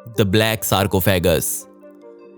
The black sarcophagus.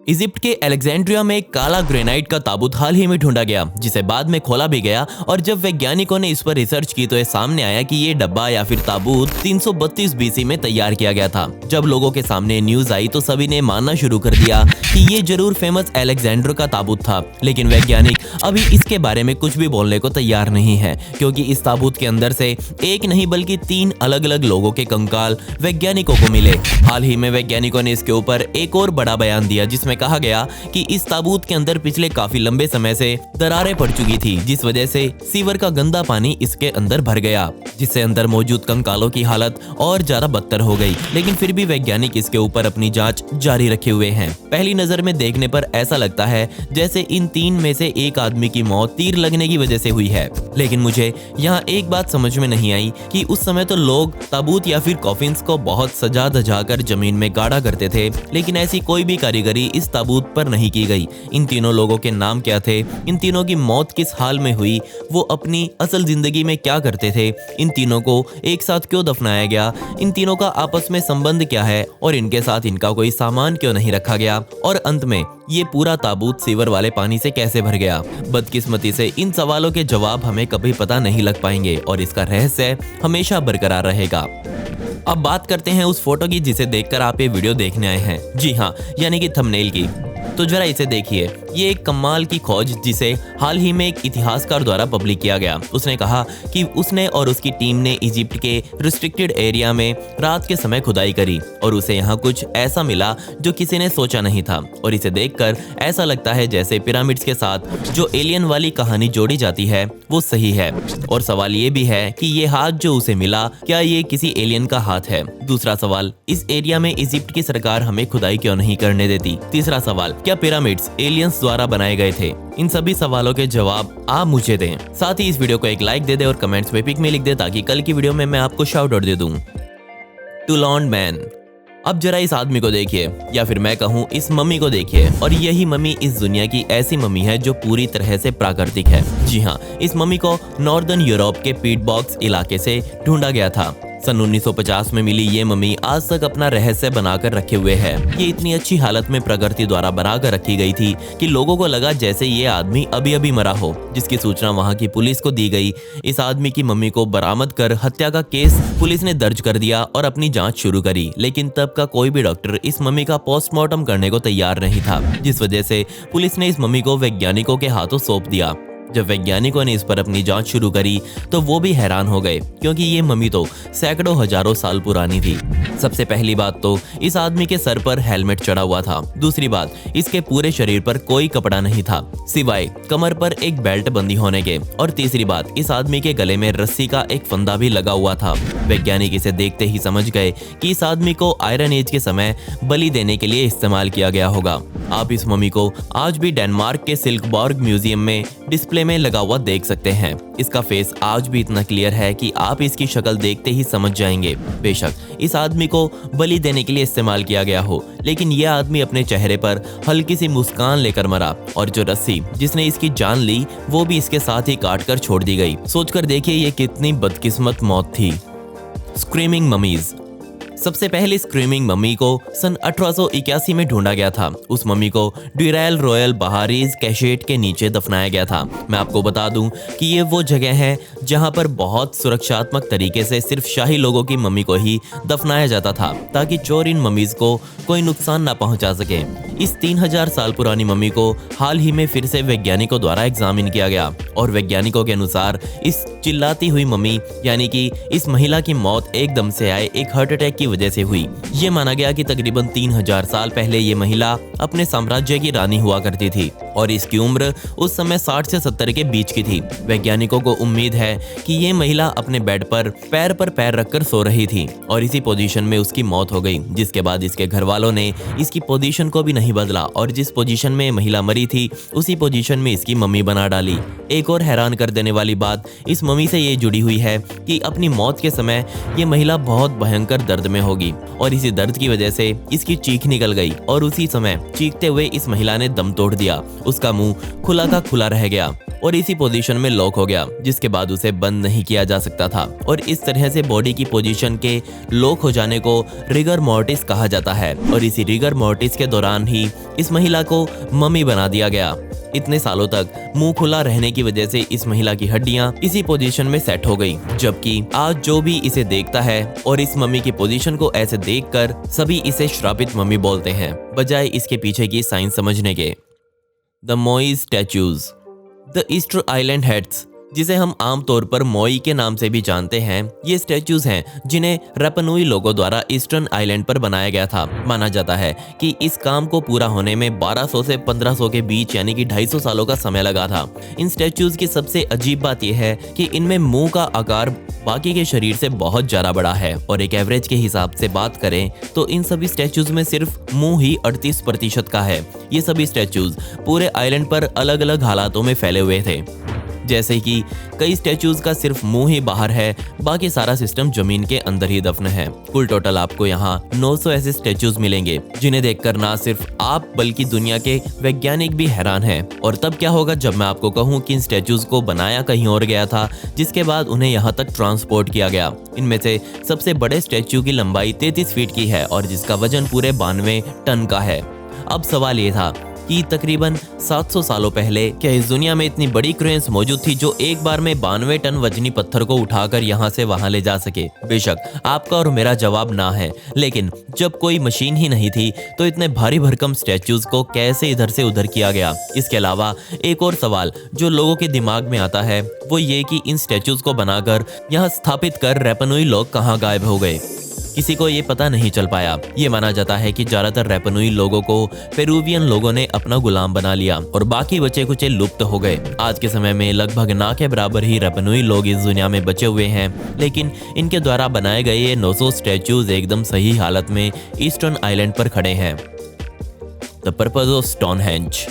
Egypt के Alexandria में एक काला ग्रेनाइट का ताबूत हाल ही में ढूंढा गया, जिसे बाद में खोला भी गया। और जब वैज्ञानिकों ने इस पर रिसर्च की तो ये सामने आया कि ये डब्बा या फिर ताबूत 332 बीसी में तैयार किया गया था। जब लोगों के सामने न्यूज आई तो सभी ने मानना शुरू कर दिया कि ये जरूर फेमस अलेक्जेंडर का ताबूत था। लेकिन वैज्ञानिक अभी इसके बारे में कुछ भी बोलने को तैयार नहीं है, क्योंकि इस ताबूत के अंदर से एक नहीं बल्कि 3 अलग अलग लोगों के कंकाल वैज्ञानिकों को मिले। हाल ही में वैज्ञानिकों ने इसके ऊपर एक और बड़ा बयान दिया, जिसमें कहा गया कि इस ताबूत के अंदर पिछले काफी लंबे समय से दरारें पड़ चुकी थी, जिस वजह से सीवर का गंदा पानी इसके अंदर भर गया, जिससे अंदर मौजूद कंकालों की हालत और ज्यादा बदतर हो गई। लेकिन फिर भी वैज्ञानिक इसके ऊपर अपनी जांच जारी रखे हुए हैं। पहली नजर में देखने पर ऐसा लगता है जैसे इन 3 में से एक आदमी की मौत तीर लगने की वजह से हुई है। लेकिन मुझे यहाँ एक बात समझ में नहीं आई कि उस समय तो लोग ताबूत या फिर कॉफिन्स को बहुत सजा धजा कर जमीन में गाड़ा करते थे, लेकिन ऐसी कोई भी कारीगरी इस ताबूत पर नहीं की गई। इन तीनों लोगों के नाम क्या थे, इन तीनों की मौत किस हाल में हुई, वो अपनी असल जिंदगी में क्या करते थे, इन तीनों को एक साथ क्यों दफनाया गया, इन तीनों का आपस में संबंध क्या है और इनके साथ इनका कोई सामान क्यों नहीं रखा गया, और अंत में ये पूरा ताबूत सीवर वाले पानी से कैसे भर गया। बदकिस्मती से इन सवालों के जवाब हमें कभी पता नहीं लग पाएंगे और इसका रहस्य हमेशा बरकरार रहेगा। अब बात करते हैं उस फोटो की जिसे देखकर आप ये वीडियो देखने आए हैं। जी हाँ, यानी कि थंबनेल की। तो जरा इसे देखिए, ये एक कमाल की खोज जिसे हाल ही में एक इतिहासकार द्वारा पब्लिक किया गया। उसने कहा कि उसने और उसकी टीम ने इजिप्ट के रिस्ट्रिक्टेड एरिया में रात के समय खुदाई करी और उसे यहाँ कुछ ऐसा मिला जो किसी ने सोचा नहीं था। और इसे देखकर ऐसा लगता है जैसे पिरामिड्स के साथ जो एलियन वाली कहानी जोड़ी जाती है वो सही है। और सवाल ये भी है कि ये हाथ जो उसे मिला, क्या ये किसी एलियन का हाथ है? दूसरा सवाल, इस एरिया में इजिप्ट की सरकार हमें खुदाई क्यों नहीं करने देती? तीसरा सवाल, क्या पिरामिड्स एलियंस द्वारा बनाए गए थे? इन सभी सवालों के जवाब आप मुझे दें। साथ ही इस वीडियो को एक लाइक दे दे और कमेंट्स में पिक में लिख दे, ताकि कल की वीडियो में मैं आपको शाउट आउट दे दूं। Toulon man. अब जरा इस आदमी को देखिए, या फिर मैं कहूँ इस मम्मी को देखिए। और यही मम्मी इस दुनिया की ऐसी मम्मी है जो पूरी तरह से प्राकृतिक है। जी हाँ, इस मम्मी को नॉर्दर्न यूरोप के पीटबॉक्स इलाके से ढूंढा गया था। सन 1950 में मिली ये मम्मी आज तक अपना रहस्य बनाकर रखे हुए है। ये इतनी अच्छी हालत में प्रकृति द्वारा बनाकर रखी गई थी कि लोगों को लगा जैसे ये आदमी अभी अभी मरा हो, जिसकी सूचना वहां की पुलिस को दी गई। इस आदमी की मम्मी को बरामद कर हत्या का केस पुलिस ने दर्ज कर दिया और अपनी जांच शुरू करी। लेकिन तब का कोई भी डॉक्टर इस मम्मी का पोस्टमार्टम करने को तैयार नहीं था, जिस वजह से पुलिस ने इस मम्मी को वैज्ञानिकों के हाथों सौंप दिया। जब वैज्ञानिकों ने इस पर अपनी जांच शुरू करी तो वो भी हैरान हो गए, क्योंकि ये मम्मी तो सैकड़ों हजारों साल पुरानी थी। सबसे पहली बात तो इस आदमी के सर पर हेलमेट चढ़ा हुआ था। दूसरी बात, इसके पूरे शरीर पर कोई कपड़ा नहीं था सिवाय कमर पर एक बेल्ट बंदी होने के। और तीसरी बात, इस आदमी के गले में रस्सी का एक फंदा भी लगा हुआ था। वैज्ञानिक इसे देखते ही समझ गए कि इस आदमी को आयरन एज के समय बलि देने के लिए इस्तेमाल किया गया होगा। आप इस मम्मी को आज भी डेनमार्क के सिल्कबॉर्ग म्यूजियम में डिस्प्ले में लगा हुआ देख सकते हैं। इसका फेस आज भी इतना क्लियर है कि आप इसकी शक्ल देखते ही समझ जाएंगे। बेशक इस आदमी को बलि देने के लिए इस्तेमाल किया गया हो, लेकिन यह आदमी अपने चेहरे पर हल्की सी मुस्कान लेकर मरा। और जो रस्सी जिसने इसकी जान ली वो भी इसके साथ ही काट कर छोड़ दी गई। सोचकर देखिए ये कितनी बदकिस्मत मौत थी। Screaming mummies. सबसे पहले स्क्रीमिंग मम्मी को सन 1881 में ढूंढा गया था। उस मम्मी को ड्यूरेल रॉयल बहारीज कैशेट के नीचे दफनाया गया था। मैं आपको बता दूं कि ये वो जगह है जहां पर बहुत सुरक्षात्मक तरीके से सिर्फ शाही लोगों की मम्मी को ही दफनाया जाता था, ताकि चोर इन मम्मीज को कोई नुकसान ना पहुंचा सके। इस 3000 साल पुरानी मम्मी को हाल ही में फिर से वैज्ञानिकों द्वारा एग्जामिन किया गया और वैज्ञानिकों के अनुसार इस चिल्लाती हुई मम्मी यानी कि इस महिला की मौत एकदम से आए एक हार्ट अटैक की वजह से हुई। ये माना गया कि तकरीबन 3000 साल पहले ये महिला अपने साम्राज्य की रानी हुआ करती थी और इसकी उम्र उस समय 60 से 70 के बीच की थी। वैज्ञानिकों को उम्मीद है कि ये महिला अपने बेड पर पैर रखकर सो रही थी और इसी पोजीशन में उसकी मौत हो गई, जिसके बाद इसके घर वालों ने इसकी पोजीशन को भी नहीं बदला और जिस पोजीशन में महिला मरी थी उसी पोजीशन में इसकी मम्मी बना डाली। एक और हैरान कर देने वाली बात इस मम्मी से ये जुड़ी हुई है कि अपनी मौत के समय ये महिला बहुत भयंकर दर्द में होगी और इसी दर्द की वजह से इसकी चीख निकल गई और उसी समय चीखते हुए इस महिला ने दम तोड़ दिया। उसका मुंह खुला का खुला रह गया और इसी पोजीशन में लॉक हो गया, जिसके बाद उसे बंद नहीं किया जा सकता था। और इस तरह से बॉडी की पोजीशन के लॉक हो जाने को रिगर मोर्टिस कहा जाता है। और इसी रिगर मोर्टिस के दौरान ही इस महिला को मम्मी बना दिया गया। इतने सालों तक मुंह खुला रहने की वजह से इस महिला की हड्डियां इसी पोजीशन में सेट हो गई, जबकि आज जो भी इसे देखता है और इस मम्मी की पोजीशन को ऐसे देखकर सभी इसे श्रापित मम्मी बोलते हैं, बजाय इसके पीछे की साइंस समझने के। द मोई statues. The Easter island heads, जिसे हम आमतौर पर मोई के नाम से भी जानते हैं, ये स्टैचूज हैं जिन्हें रपनुई लोगों द्वारा ईस्टर्न आइलैंड पर बनाया गया था। माना जाता है कि इस काम को पूरा होने में 1200 से 1500 के बीच यानी कि 250 सालों का समय लगा था। इन स्टैचूज की सबसे अजीब बात यह है कि इनमें मुंह का आकार बाकी के शरीर से बहुत ज्यादा बड़ा है, और एक एवरेज के हिसाब से बात करें तो इन सभी स्टैचूज में सिर्फ मुंह ही 38% का है। ये सभी स्टैचूज पूरे आइलैंड पर अलग अलग हालातों में फैले हुए थे, जैसे कि कई स्टैचूज का सिर्फ मुंह ही बाहर है, बाकी सारा सिस्टम जमीन के अंदर ही दफन है। कुल टोटल आपको यहाँ 900 ऐसे स्टैचूज मिलेंगे, जिन्हें देखकर ना सिर्फ आप बल्कि दुनिया के वैज्ञानिक भी हैरान हैं। और तब क्या होगा जब मैं आपको कहूँ कि इन स्टैचूज को बनाया कहीं और गया था, जिसके बाद उन्हें यहाँ तक ट्रांसपोर्ट किया गया। इनमें से सबसे बड़े स्टैचू की लंबाई 33 फीट की है और जिसका वजन पूरे 92 टन का है। अब सवाल ये था कि तकरीबन 700 सालों पहले क्या इस दुनिया में इतनी बड़ी क्रेन्स मौजूद थी जो एक बार में 92 टन वजनी पत्थर को उठाकर यहाँ से वहाँ ले जा सके? बेशक आपका और मेरा जवाब ना है, लेकिन जब कोई मशीन ही नहीं थी तो इतने भारी भरकम स्टैचूज को कैसे इधर से उधर किया गया? इसके अलावा एक और सवाल जो लोगों के दिमाग में आता है वो ये कि इन स्टैचूज को बनाकर यहाँ स्थापित कर रैपनुई लोग कहाँ गायब हो गए? किसी को ये पता नहीं चल पाया। ये माना जाता है कि ज्यादातर रैपनुई लोगों को पेरुवियन लोगों ने अपना गुलाम बना लिया और बाकी बचे कुचे लुप्त हो गए। आज के समय में लगभग ना के बराबर ही रैपनुई लोग इस दुनिया में बचे हुए हैं, लेकिन इनके द्वारा बनाए गए ये 900 स्टैचूज एकदम सही हालत में ईस्टर्न आइलैंड पर खड़े हैं। The purpose of Stonehenge.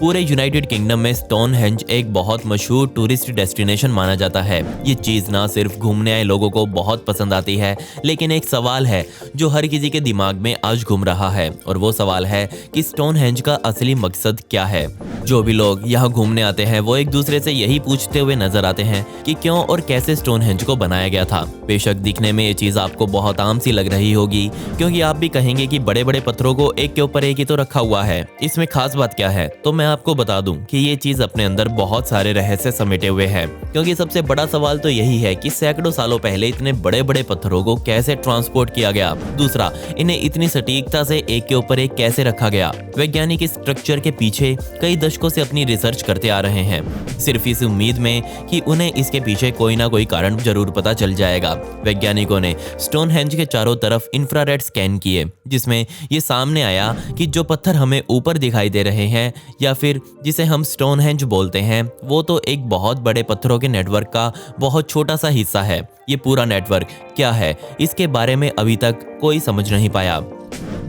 पूरे यूनाइटेड किंगडम में स्टोनहेंज एक बहुत मशहूर टूरिस्ट डेस्टिनेशन माना जाता है। ये चीज़ ना सिर्फ घूमने आए लोगों को बहुत पसंद आती है, लेकिन एक सवाल है जो हर किसी के दिमाग में आज घूम रहा है, और वो सवाल है कि स्टोनहेंज का असली मकसद क्या है। जो भी लोग यहाँ घूमने आते हैं वो एक दूसरे से यही पूछते हुए नजर आते हैं कि क्यों और कैसे स्टोनहेंज को बनाया गया था। बेशक दिखने में ये चीज़ आपको बहुत आम सी लग रही होगी, क्योंकि आप भी कहेंगे कि बड़े बड़े पत्थरों को एक के ऊपर एक ही तो रखा हुआ है, इसमें खास बात क्या है? तो मैं आपको बता दूं कि ये चीज अपने अंदर बहुत सारे रहस्य समेटे हुए है, क्योंकि सबसे बड़ा सवाल तो यही है कि सैकड़ों सालों पहले इतने बड़े बड़े पत्थरों को कैसे ट्रांसपोर्ट किया गया। दूसरा, इन्हें इतनी सटीकता से एक के ऊपर एक कैसे रखा गया। वैज्ञानिक इस स्ट्रक्चर के पीछे कई दशकों से अपनी रिसर्च करते आ रहे हैं, सिर्फ इस उम्मीद में कि उन्हें इसके पीछे कोई ना कोई कारण जरूर पता चल जाएगा। वैज्ञानिकों ने स्टोनहेंज के चारों तरफ इंफ्रारेड स्कैन किए, जिसमें ये सामने आया कि जो पत्थर हमें ऊपर दिखाई दे रहे हैं या फिर जिसे हम स्टोनहेंज बोलते हैं, वो तो एक बहुत बड़े पत्थरों के नेटवर्क का बहुत छोटा सा हिस्सा है। ये पूरा नेटवर्क क्या है, इसके बारे में अभी तक कोई समझ नहीं पाया।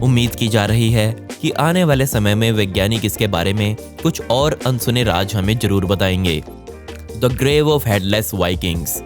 उम्मीद की जा रही है कि आने वाले समय में वैज्ञानिक इसके बारे में कुछ और अनसुने राज हमें जरूर बताएंगे। The grave of headless Vikings.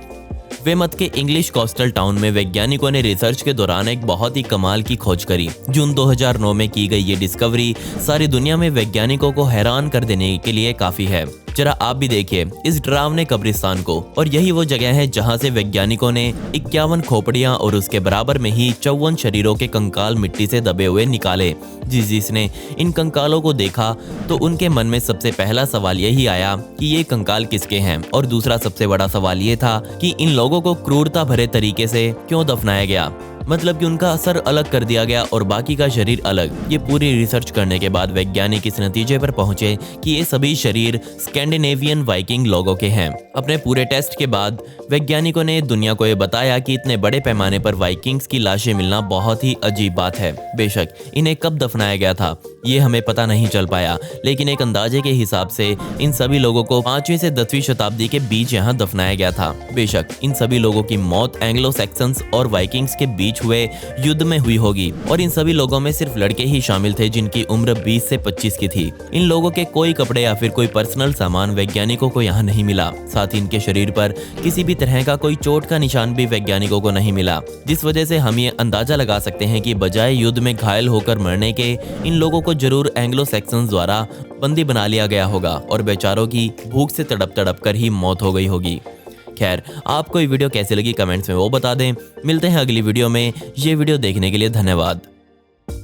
Weymouth के इंग्लिश कोस्टल टाउन में वैज्ञानिकों ने रिसर्च के दौरान एक बहुत ही कमाल की खोज करी। जून 2009 में की गई ये डिस्कवरी सारी दुनिया में वैज्ञानिकों को हैरान कर देने के लिए काफी है। जरा आप भी देखिए इस डरावने कब्रिस्तान को, और यही वो जगह है जहां से वैज्ञानिकों ने 51 खोपड़ियां और उसके बराबर में ही 54 शरीरों के कंकाल मिट्टी से दबे हुए निकाले। जिसने इन कंकालों को देखा तो उनके मन में सबसे पहला सवाल यही आया कि ये कंकाल किसके हैं, और दूसरा सबसे बड़ा सवाल ये था कि इन लोगों को क्रूरता भरे तरीके से क्यों दफनाया गया। मतलब कि उनका सर अलग कर दिया गया और बाकी का शरीर अलग। ये पूरी रिसर्च करने के बाद वैज्ञानिक इस नतीजे पर पहुंचे कि ये सभी शरीर स्कैंडिनेवियन वाइकिंग लोगों के हैं। अपने पूरे टेस्ट के बाद वैज्ञानिकों ने दुनिया को ये बताया कि इतने बड़े पैमाने पर वाइकिंग्स की लाशें मिलना बहुत ही अजीब बात है। बेशक इन्हें कब दफनाया गया था ये हमें पता नहीं चल पाया, लेकिन एक अंदाजे के हिसाब से इन सभी लोगों को 5वीं से 10वीं शताब्दी के बीच यहाँ दफनाया गया था। बेशक इन सभी लोगों की मौत एंग्लो सैक्सन्स और वाइकिंग्स के बीच हुए युद्ध में हुई होगी, और इन सभी लोगों में सिर्फ लड़के ही शामिल थे जिनकी उम्र 20 से 25 की थी। इन लोगों के कोई कपड़े या फिर कोई पर्सनल सामान वैज्ञानिकों को यहाँ नहीं मिला। साथ ही इनके शरीर पर किसी भी तरह का कोई चोट का निशान भी वैज्ञानिकों को नहीं मिला, जिस वजह से हम ये अंदाजा लगा सकते हैं कि बजाय युद्ध में घायल होकर मरने के इन लोगों को को जरूर एंग्लो सेक्सन्स द्वारा बंदी बना लिया गया होगा और बेचारों की भूख से तड़प तड़प कर ही मौत हो गई होगी। खैर, आपको ये वीडियो कैसी लगी कमेंट्स में वो बता दें। मिलते हैं अगली वीडियो में। ये वीडियो देखने के लिए धन्यवाद।